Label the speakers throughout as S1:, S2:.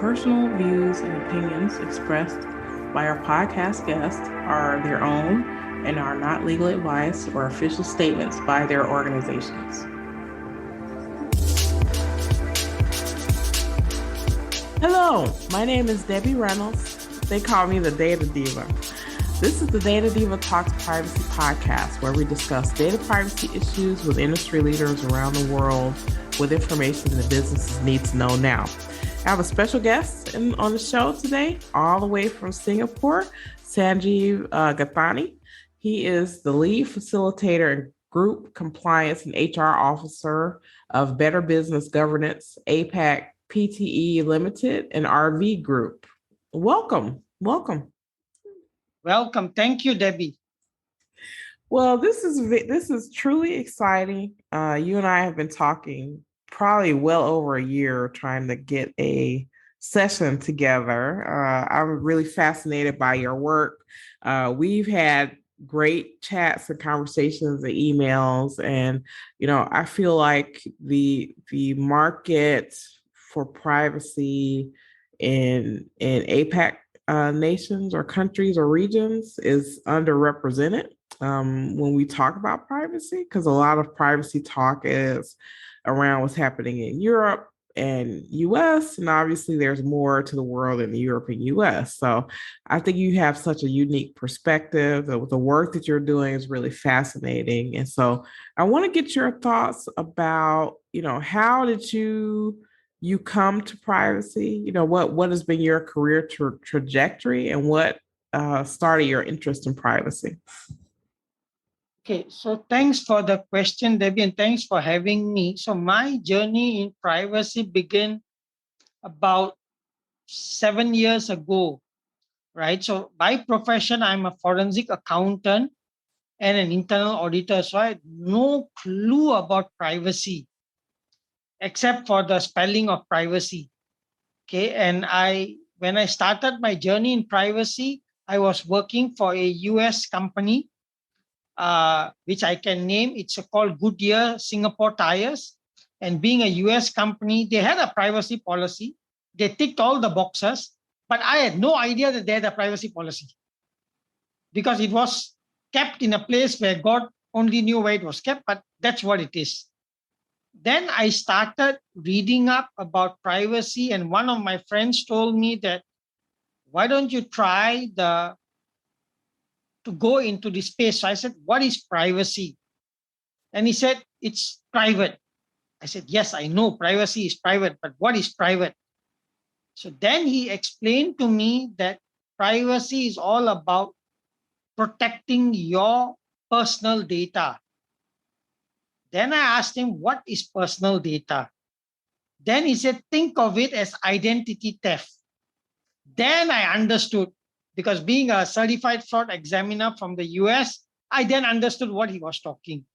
S1: personal views and opinions expressed by our podcast guests are their own and are not legal advice or official statements by their organizations. Hello, my name is Debbie Reynolds. They call me the Data Diva. This is the Data Diva Talks Privacy podcast, where we discuss data privacy issues with industry leaders around the world with information that businesses need to know now. I have a special guest on the show today, all the way from Singapore, Sanjeev Gathani. He is the lead facilitator and group compliance and HR officer of Better Business Governance, APAC PTE Ltd and RV Group. Welcome.
S2: Thank you, Debbie.
S1: Well, this is truly exciting. You and I have been talking probably well over a year trying to get a session together. I'm really fascinated by your work. We've had great chats and conversations and emails, and I feel like the market for privacy in APAC nations or countries or regions is underrepresented when we talk about privacy, because a lot of privacy talk is around what's happening in Europe and US, and obviously there's more to the world in Europe and US. So I think you have such a unique perspective. The work that you're doing is really fascinating. And so I want to get your thoughts about, how did you come to privacy? What has been your career trajectory, and what started your interest in privacy?
S2: Okay, so thanks for the question, Debbie, and thanks for having me. So my journey in privacy began about 7 years ago, right? So by profession, I'm a forensic accountant and an internal auditor. So I had no clue about privacy, except for the spelling of privacy. Okay, and when I started my journey in privacy, I was working for a US company, which I can name. It's called Goodyear Singapore Tires. And being a US company, they had a privacy policy. They ticked all the boxes, but I had no idea that they had a privacy policy, because it was kept in a place where God only knew where it was kept, but that's what it is. Then I started reading up about privacy, and one of my friends told me that, why don't you try to go into this space? So I said, what is privacy? And he said, it's private. I said, yes, I know privacy is private, but what is private? So then he explained to me that privacy is all about protecting your personal data. Then I asked him, what is personal data? Then he said, think of it as identity theft. Then I understood, because being a certified fraud examiner from the US, I then understood what he was talking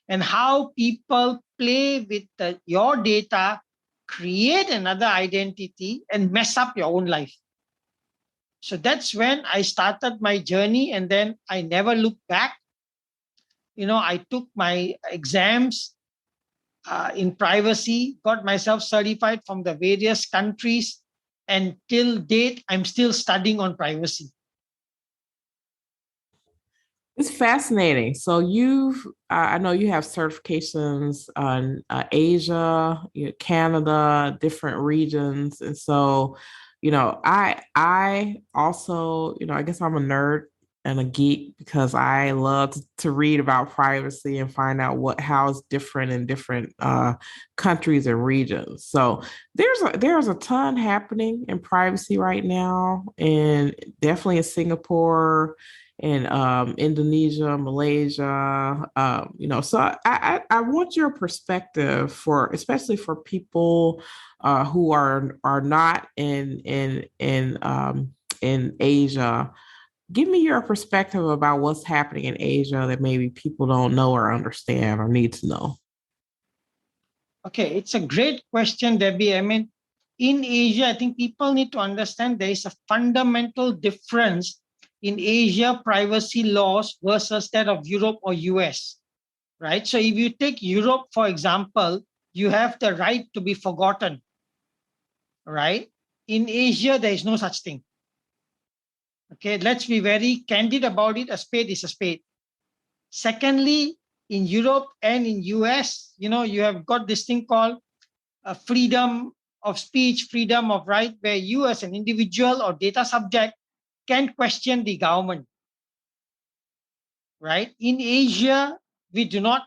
S2: and how people play with your data, create another identity, and mess up your own life. So that's when I started my journey, and then I never looked back. I took my exams in privacy, got myself certified from the various countries, and till date, I'm still studying on privacy.
S1: It's fascinating. So I know you have certifications on Asia, Canada, different regions. And so, I also, I guess I'm a nerd and a geek, because I love to read about privacy and find out how it's different in different countries and regions. So there's a ton happening in privacy right now, and definitely in Singapore and Indonesia, Malaysia. So I want your perspective especially for people who are not in Asia. Give me your perspective about what's happening in Asia that maybe people don't know or understand or need to know.
S2: Okay, it's a great question, Debbie. I mean, in Asia, I think people need to understand there is a fundamental difference in Asia privacy laws versus that of Europe or US, right? So if you take Europe, for example, you have the right to be forgotten, right? in Asia, there is no such thing. Okay, let's be very candid about it. A spade is a spade. Secondly, in Europe and in US, you have got this thing called freedom of speech, freedom of right, where you as an individual or data subject can question the government, right? In Asia, we do not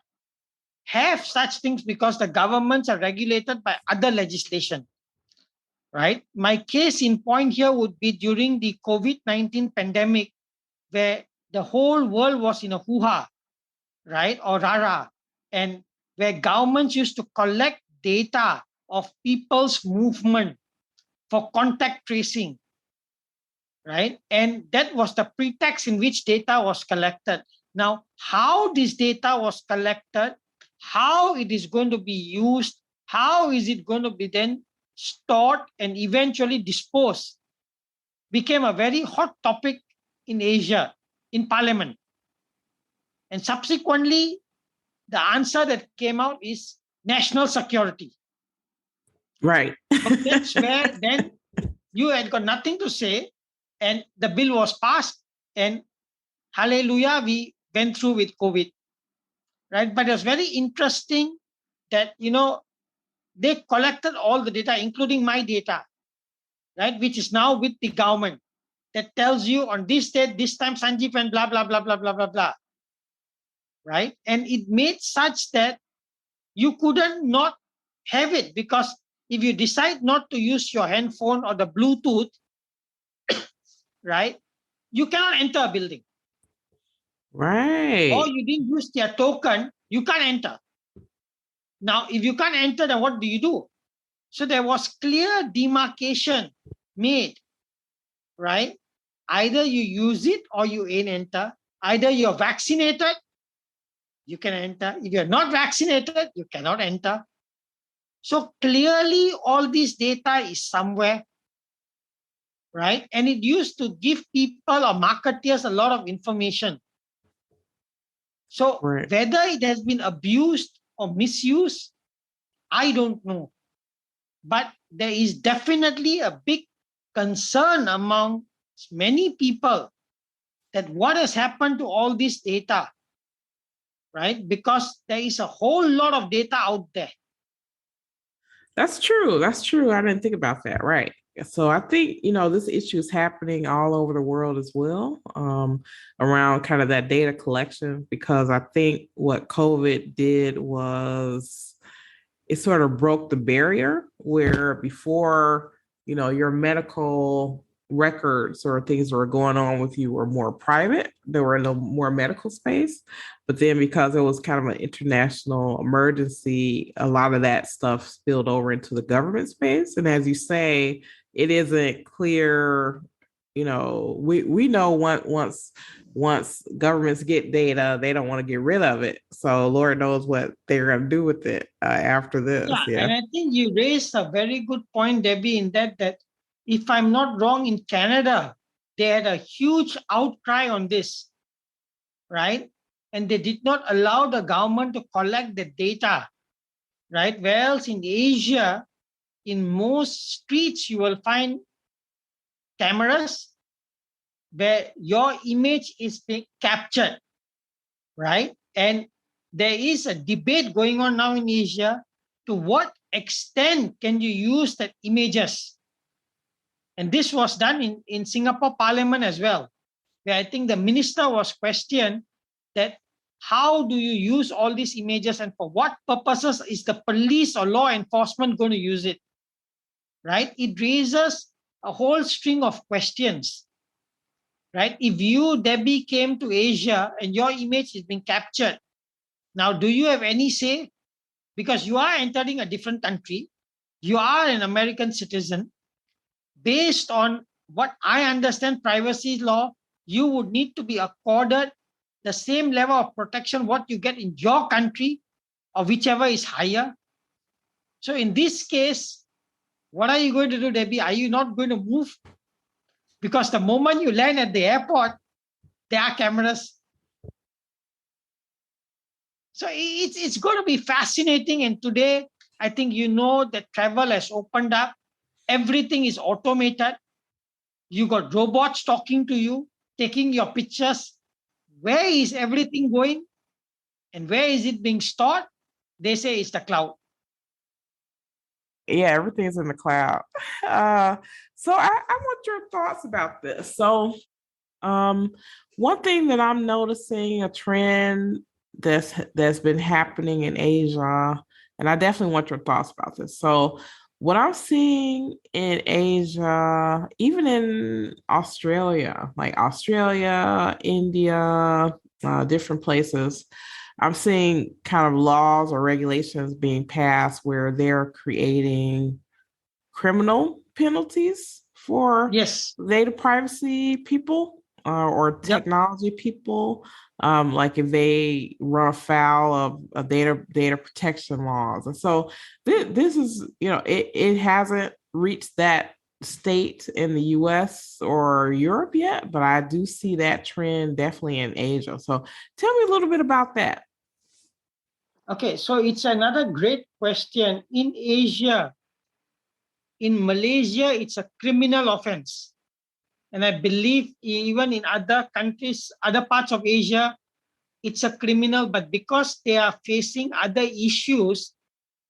S2: have such things because the governments are regulated by other legislation, right? My case in point here would be during the COVID-19 pandemic, where the whole world was in a hoo-ha, right? Or rara, and where governments used to collect data of people's movement for contact tracing, right? And that was the pretext in which data was collected. Now, how this data was collected, how it is going to be used, how is it going to be then stored and eventually disposed, became a very hot topic in Asia, in Parliament. And subsequently, the answer that came out is national security.
S1: Right.
S2: So that's where then you had got nothing to say, and the bill was passed, and hallelujah, we went through with COVID, right? But it was very interesting that, they collected all the data, including my data, right? Which is now with the government, that tells you on this date, this time, Sanjeev and blah, blah, blah, blah, blah, blah, blah, right? And it made such that you couldn't not have it, because if you decide not to use your handphone or the Bluetooth, right, you cannot enter a building.
S1: Right.
S2: Or you didn't use their token, you can't enter. Now, if you can't enter, then what do you do? So there was clear demarcation made, right? Either you use it or you ain't enter. Either you're vaccinated, you can enter. If you're not vaccinated, you cannot enter. So clearly, all this data is somewhere, right? And it used to give people or marketeers a lot of information. So
S1: Right.
S2: whether it has been abused or misused, I don't know. But there is definitely a big concern among many people that what has happened to all this data, right? Because there is a whole lot of data out there.
S1: That's true. That's true. I didn't think about that. Right. So I think, this issue is happening all over the world as well, around kind of that data collection, because I think what COVID did was it sort of broke the barrier where before, your medical records or things that were going on with you were more private. They were in a more medical space. But then because it was kind of an international emergency, a lot of that stuff spilled over into the government space. And as you say, it isn't clear, we know once governments get data, they don't want to get rid of it. So Lord knows what they're going to do with it after this.
S2: Yeah, and I think you raised a very good point, Debbie, in that if I'm not wrong, in Canada, they had a huge outcry on this, right? And they did not allow the government to collect the data, right? Whereas in Asia, in most streets, you will find cameras where your image is being captured, right? And there is a debate going on now in Asia, to what extent can you use that images? And this was done in Singapore Parliament as well, where I think the minister was questioned that how do you use all these images and for what purposes is the police or law enforcement going to use it, right? It raises a whole string of questions, right? If you, Debbie, came to Asia and your image is being captured, now do you have any say? Because you are entering a different country, you are an American citizen. Based on what I understand privacy law, you would need to be accorded the same level of protection what you get in your country or whichever is higher. So in this case, what are you going to do, Debbie? Are you not going to move? Because the moment you land at the airport, there are cameras. So it's going to be fascinating. And today, I think that travel has opened up. Everything is automated. You got robots talking to you, taking your pictures. Where is everything going? And where is it being stored? They say it's the cloud.
S1: Yeah, everything's in the cloud. So I want your thoughts about this. So um, one thing that I'm noticing a trend that's been happening in Asia, and I definitely want your thoughts about this. So what I'm seeing in Asia, even in Australia, like Australia, India, different places, I'm seeing kind of laws or regulations being passed where they're creating criminal penalties for
S2: Yes.
S1: data privacy people or
S2: Yep.
S1: technology people. Like if they run afoul of data protection laws, and so this is it hasn't reached that state in the U.S. or Europe yet, but I do see that trend definitely in Asia. So tell me a little bit about that.
S2: Okay, so it's another great question. In Asia, in Malaysia, it's a criminal offense. And I believe even in other countries, other parts of Asia, it's a criminal, but because they are facing other issues,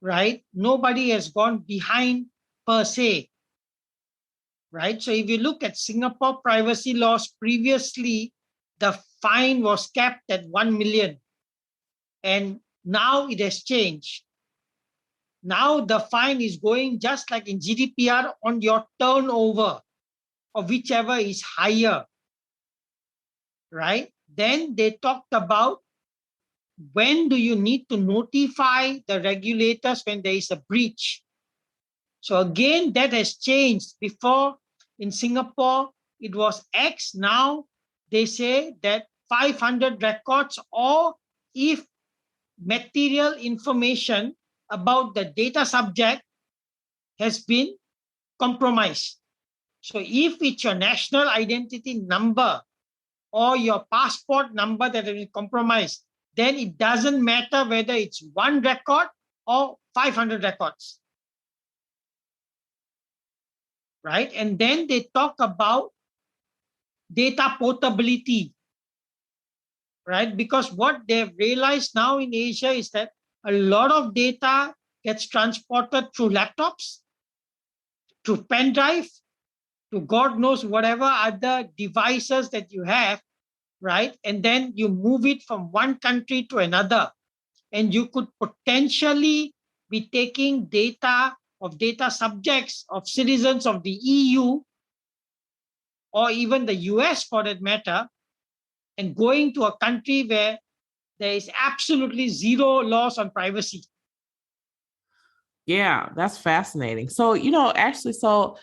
S2: right? Nobody has gone behind per se, right? So if you look at Singapore privacy laws previously, the fine was capped at 1 million. And now it has changed. Now the fine is going just like in GDPR on your turnover of whichever is higher, right? Then they talked about when do you need to notify the regulators when there is a breach. So again, that has changed. Before in Singapore, it was X. Now they say that 500 records, or if material information about the data subject has been compromised. So if it's your national identity number or your passport number that has been compromised, then it doesn't matter whether it's one record or 500 records, right? And then they talk about data portability, right? Because what they've realized now in Asia is that a lot of data gets transported through laptops, through pen drive, to God knows whatever other devices that you have, right? And then you move it from one country to another. And you could potentially be taking data of data subjects of citizens of the EU or even the US for that matter, and going to a country where there is absolutely zero laws on privacy.
S1: Yeah, that's fascinating. So, actually, so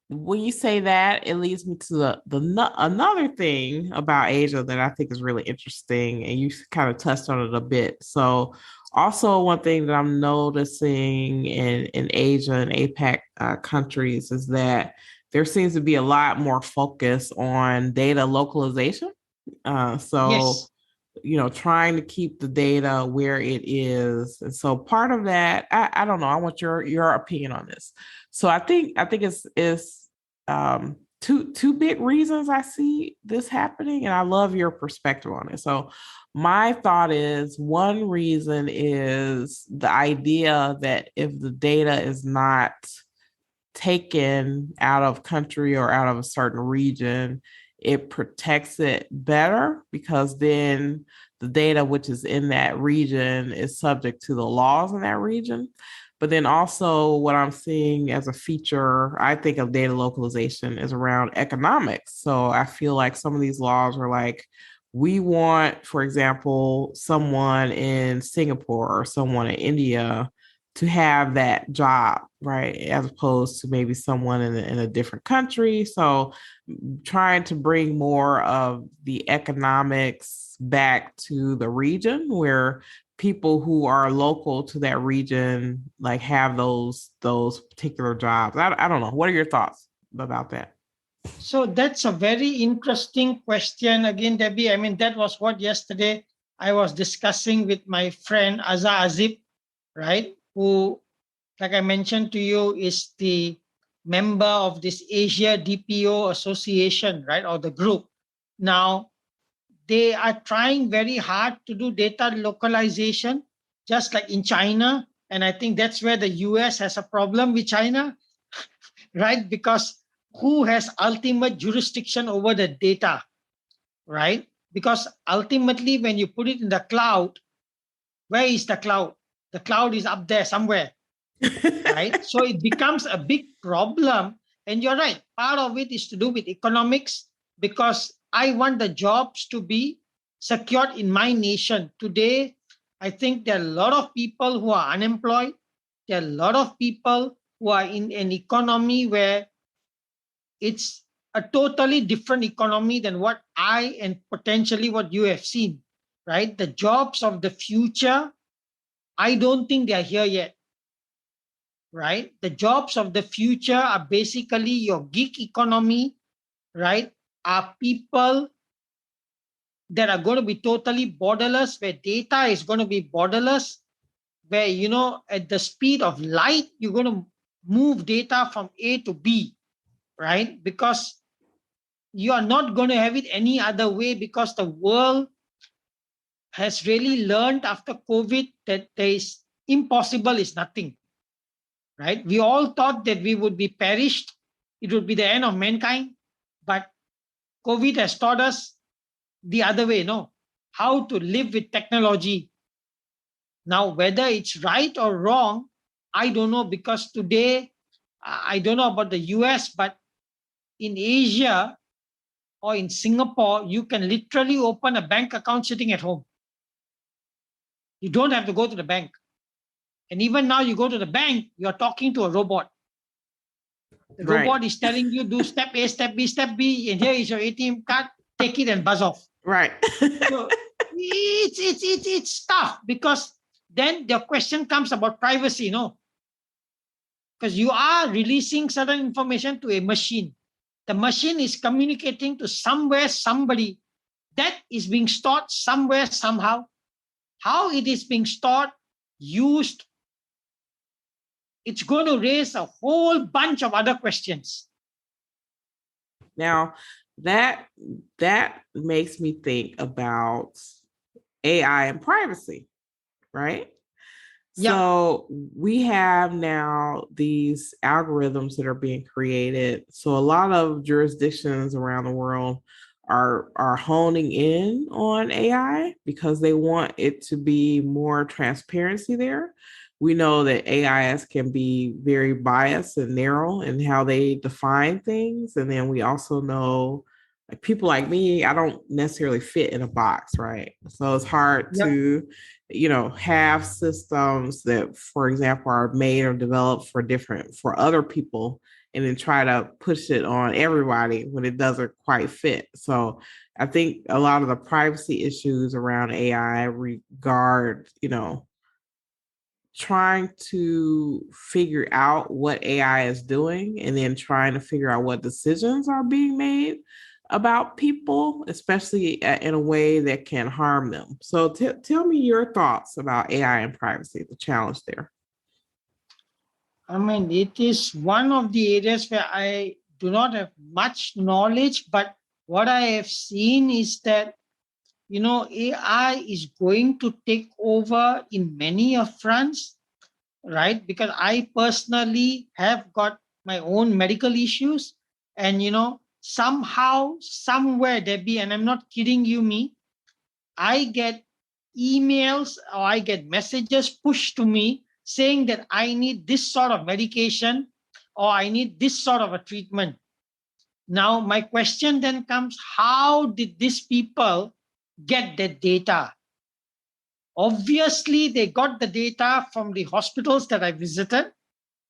S1: when you say that, it leads me to another thing about Asia that I think is really interesting, and you kind of touched on it a bit. So, also one thing that I'm noticing in Asia and APAC countries is that there seems to be a lot more focus on data localization. So
S2: Yes.
S1: trying to keep the data where it is. And so part of that, I don't know. I want your opinion on this. So I think it's two big reasons I see this happening, and I love your perspective on it. So my thought is one reason is the idea that if the data is not taken out of country or out of a certain region, it protects it better because then the data which is in that region is subject to the laws in that region. But then also, what I'm seeing as a feature, I think of data localization is around economics. So I feel like some of these laws are like, we want, for example, someone in Singapore or someone in India to have that job, right? As opposed to maybe someone in a different country. So trying to bring more of the economics back to the region where people who are local to that region like have those particular jobs. I don't know. What are your thoughts about that?
S2: So that's a very interesting question. Again, Debbie, I mean, that was what yesterday I was discussing with my friend Azza Azib, right? Who, like I mentioned to you, is the member of this Asia DPO Association, right, or the group. Now, they are trying very hard to do data localization, just like in China. And I think that's where the US has a problem with China, right? Because who has ultimate jurisdiction over the data, right? Because ultimately, when you put it in the cloud, where is the cloud? The cloud is up there somewhere, right? So it becomes a big problem. And you're right, part of it is to do with economics, because I want the jobs to be secured in my nation. Today, I think there are a lot of people who are unemployed. There are a lot of people who are in an economy where it's a totally different economy than what I and potentially what you have seen, right? The jobs of the future, I don't think they are here yet, right? The jobs of the future are basically your gig economy, right? Are people that are going to be totally borderless, where data is going to be borderless, where, at the speed of light, you're going to move data from A to B, right? Because you are not going to have it any other way, because the world has really learned after COVID that there is impossible is nothing, right? We all thought that we would be perished. It would be the end of mankind. But COVID has taught us the other way, no? How to live with technology. Now, whether it's right or wrong, I don't know, because today, I don't know about the US, but in Asia or in Singapore, you can literally open a bank account sitting at home. You don't have to go to the bank. And even now, you go to the bank, you're talking to a robot. The
S1: Right.
S2: robot is telling you, do step A, step B, step B, and here is your ATM card, take it and buzz off.
S1: Right.
S2: So it's tough, because then the question comes about privacy, no? Because you are releasing certain information to a machine. The machine is communicating to somewhere, somebody. That is being stored somewhere, somehow. How it is being stored, used, it's going to raise a whole bunch of other questions.
S1: Now, that that makes me think about AI and privacy, right?
S2: Yeah.
S1: So we have now these algorithms that are being created. So a lot of jurisdictions around the world are honing in on AI because they want it to be more transparency there. We know that AIs can be very biased and narrow in how they define things. And then we also know, like, people like me, I don't necessarily fit in a box, right? So it's hard
S2: Yeah.
S1: to, have systems that, for example, are made or developed for other people, and then try to push it on everybody when it doesn't quite fit. So I think a lot of the privacy issues around AI regard, trying to figure out what AI is doing and then trying to figure out what decisions are being made about people, especially in a way that can harm them. So tell me your thoughts about AI and privacy, the challenge there.
S2: I mean, it is one of the areas where I do not have much knowledge, but what I have seen is that, AI is going to take over in many of fronts, right? Because I personally have got my own medical issues, and, somehow, somewhere, Debbie, and I'm not kidding you, me, I get emails or I get messages pushed to me saying that I need this sort of medication or I need this sort of a treatment. Now, my question then comes, how did these people get the data? Obviously, they got the data from the hospitals that I visited,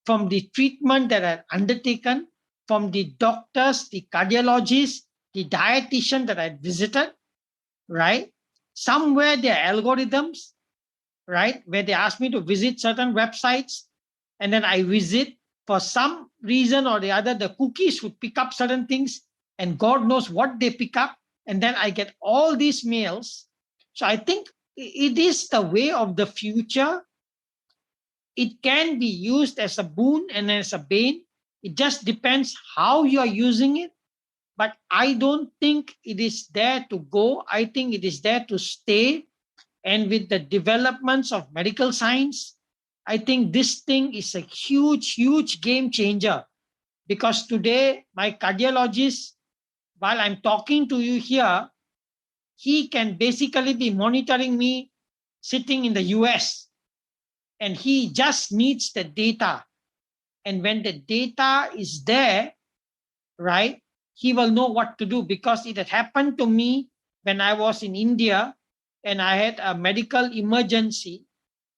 S2: from the treatment that I undertaken, from the doctors, the cardiologists, the dietitian that I visited, right? Somewhere there are algorithms, right, where they ask me to visit certain websites, and then I visit. For some reason or the other, the cookies would pick up certain things, and God knows what they pick up. And then I get all these mails. So I think it is the way of the future. It can be used as a boon and as a bane. It just depends how you are using it. But I don't think it is there to go. I think it is there to stay. And with the developments of medical science, I think this thing is a huge, huge game changer. Because today, my cardiologist, while I'm talking to you here, he can basically be monitoring me sitting in the US, and he just needs the data. And when the data is there, right, he will know what to do, because it had happened to me when I was in India and I had a medical emergency.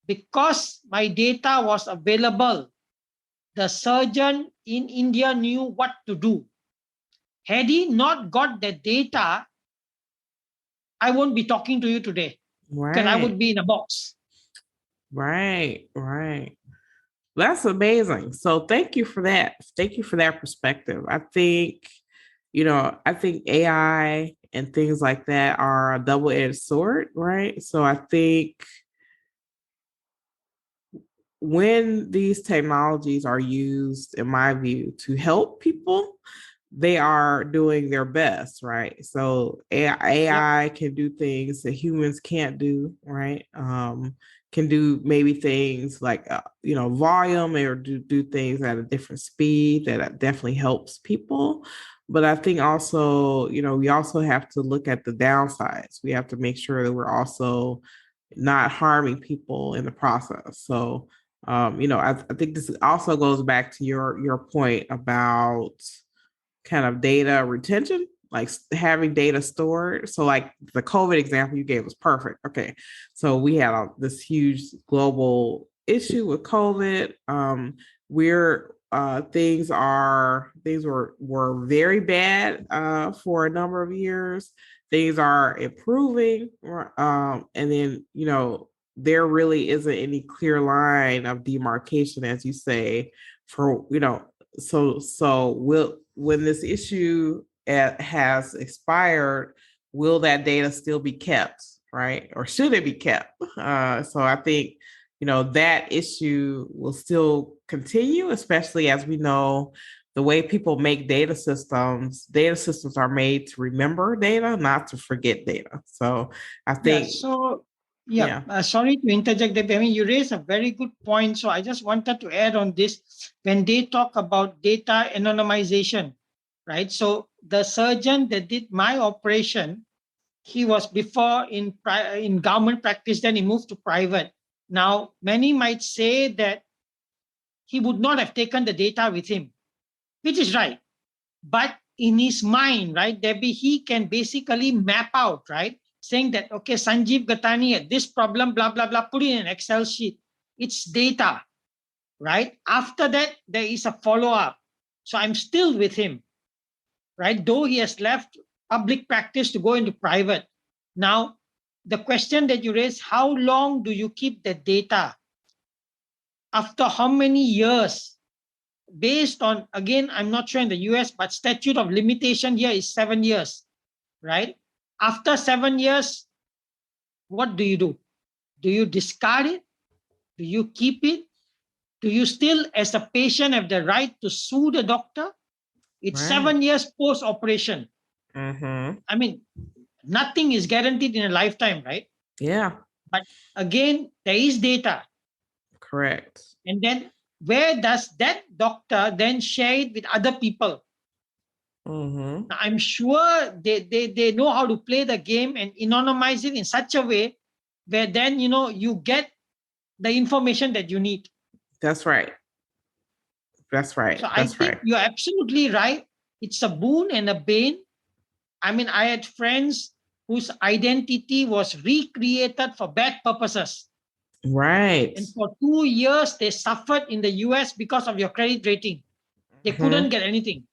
S2: Because my data was available, the surgeon in India knew what to do. Had he not got the data, I won't be talking to you today, because I would
S1: Right.
S2: be in a box.
S1: Right. Right. That's amazing. So thank you for that. Thank you for that perspective. I think AI and things like that are a double-edged sword, right? So I think when these technologies are used, in my view, to help people, they are doing their best, right? So
S2: Yep.
S1: AI can do things that humans can't do, right? Can do maybe things like volume, or do things at a different speed that definitely helps people. But I think also, we also have to look at the downsides. We have to make sure that we're also not harming people in the process. So I think this also goes back to your point about kind of data retention, like having data stored. So, like the COVID example you gave was perfect. Okay, so we had this huge global issue with COVID. We're things were very bad for a number of years. Things are improving, and then there really isn't any clear line of demarcation, as you say, for so will when this issue has expired, will that data still be kept, right? Or should it be kept? So I think that issue will still continue, especially as we know the way people make data systems are made to remember data, not to forget data. So I
S2: Yeah.
S1: think,
S2: So, yeah,
S1: yeah.
S2: sorry to interject there. I mean, you raise a very good point. So, I just wanted to add on this. When they talk about data anonymization, right? So, the surgeon that did my operation, he was before in government practice, then he moved to private. Now, many might say that he would not have taken the data with him, which is right. But in his mind, right, Debbie, he can basically map out, right, saying that, okay, Sanjeev Gathani had this problem, blah, blah, blah, put it in an Excel sheet. It's data, right? After that, there is a follow up. So I'm still with him, right? Though he has left public practice to go into private. Now, the question that you raise, how long do you keep the data? After how many years? Based on, again, I'm not sure in the US, but statute of limitation here is 7 years, right? After 7 years, what do you do? Do you discard it? Do you keep it? Do you still, as a patient, have the right to sue the doctor? It's
S1: Right.
S2: 7 years post operation.
S1: Mm-hmm.
S2: I mean, nothing is guaranteed in a lifetime, right?
S1: Yeah.
S2: But again, there is data.
S1: Correct.
S2: And then where does that doctor then share it with other people?
S1: Mm-hmm.
S2: I'm sure they know how to play the game and anonymize it in such a way where then you get the information that you need.
S1: That's right. That's right.
S2: So I
S1: That's
S2: think
S1: right.
S2: you're absolutely right. It's a boon and a bane. I mean, I had friends whose identity was recreated for bad purposes.
S1: Right.
S2: And for 2 years, they suffered in the US because of your credit rating. They couldn't
S1: Mm-hmm.
S2: get anything.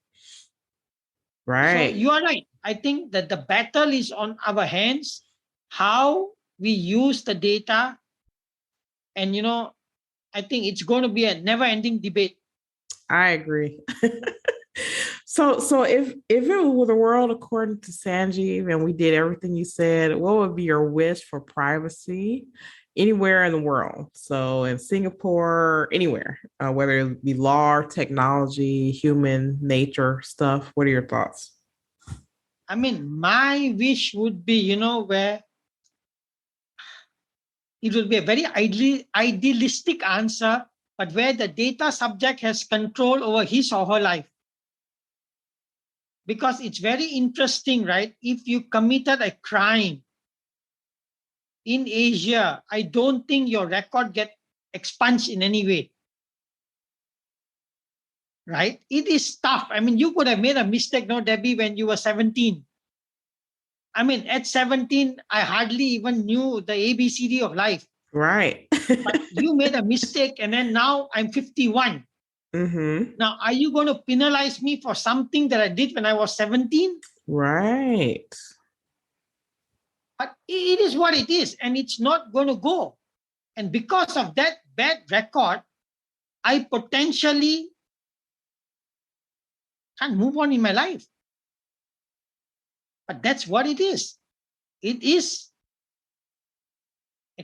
S2: So
S1: Right.
S2: you are right. I think that the battle is on our hands, how we use the data. And, I think it's going to be a never ending debate.
S1: I agree. So if it were the world according to Sanjeev and we did everything you said, what would be your wish for privacy anywhere in the world. So in Singapore, anywhere, whether it be law, technology, human nature stuff. What are your thoughts?
S2: I mean, my wish would be, where it would be a very idealistic answer, but where the data subject has control over his or her life. Because it's very interesting, right? If you committed a crime in Asia, I don't think your record get expunged in any way. Right? It is tough. I mean, you could have made a mistake, no, Debbie, when you were 17. I mean, at 17, I hardly even knew the ABCD of life.
S1: Right.
S2: But you made a mistake, and then now I'm 51.
S1: Mm-hmm.
S2: Now, are you going to penalize me for something that I did when I was 17?
S1: Right.
S2: But it is what it is, and it's not going to go. And because of that bad record, I potentially can't move on in my life. But that's what it is. It is.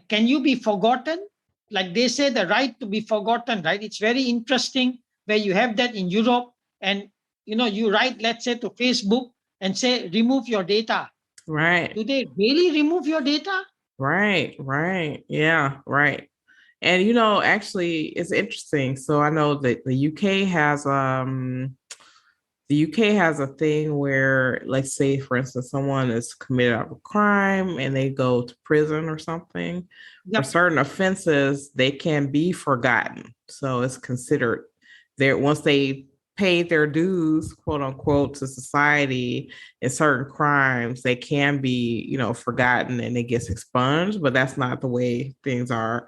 S2: Can you be forgotten? Like they say, the right to be forgotten, right? It's very interesting where you have that in Europe, and you write, let's say, to Facebook and say, remove your data.
S1: Right.
S2: Do they really remove your data?
S1: Right. Right. Yeah. Right. And actually, it's interesting. So I know that the UK has a thing where, let's say, for instance, someone is committed a crime and they go to prison or something. For
S2: Yep.
S1: certain offenses, they can be forgotten. So it's considered there once they paid their dues, quote unquote, to society in certain crimes, they can be, forgotten and it gets expunged. But that's not the way things are.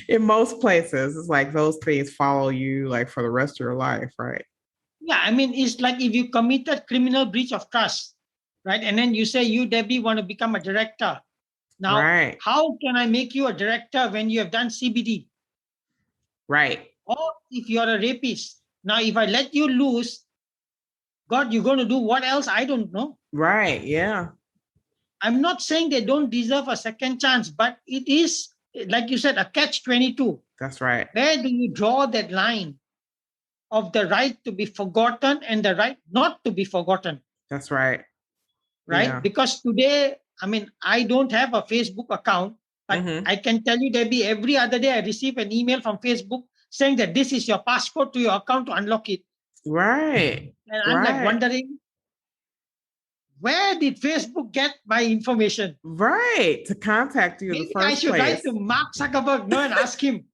S1: In most places, it's like those things follow you like for the rest of your life, right?
S2: Yeah, I mean, it's like if you committed criminal breach of trust, right? And then you say, you, Debbie, want to become a director. Now,
S1: Right.
S2: how can I make you a director when you have done CBD?
S1: Right.
S2: Or if you're a rapist. Now, if I let you loose, God, you're going to do what else? I don't know.
S1: Right. Yeah.
S2: I'm not saying they don't deserve a second chance, but it is, like you said, a catch-22.
S1: That's right.
S2: Where do you draw that line of the right to be forgotten and the right not to be forgotten?
S1: That's right.
S2: Right?
S1: Yeah.
S2: Because today, I mean, I don't have a Facebook account, but
S1: Mm-hmm.
S2: I can tell you, Debbie, every other day I receive an email from Facebook saying that this is your passcode to your account to unlock it.
S1: Right.
S2: And I'm like wondering, where did Facebook get my information?
S1: Right. To contact you in the
S2: Maybe I
S1: first
S2: should write
S1: place.
S2: to Mark Zuckerberg and ask him.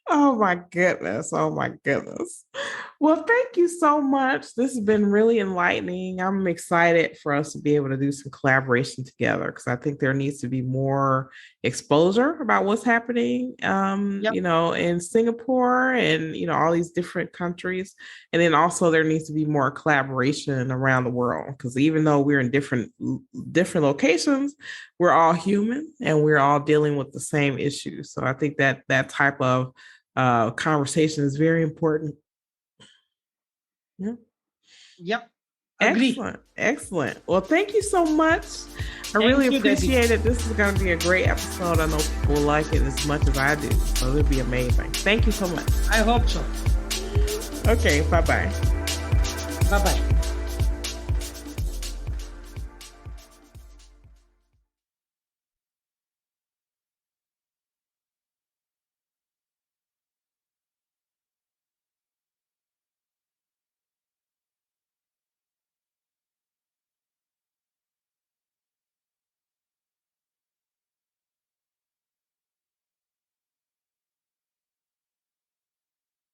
S1: Oh my goodness. Oh my goodness. Well, thank you so much. This has been really enlightening. I'm excited for us to be able to do some collaboration together because I think there needs to be more exposure about what's happening,
S2: Yep.
S1: in Singapore and, all these different countries. And then also there needs to be more collaboration around the world because even though we're in different locations, we're all human and we're all dealing with the same issues. So I think that type of conversation is very important. Yeah.
S2: Yep. Agree.
S1: Excellent. Well, thank you so much. I really appreciate it. This is going to be a great episode. I know people will like it as much as I do. So it'll be amazing. Thank you so much.
S2: I hope so.
S1: Okay. Bye-bye.
S2: Bye-bye.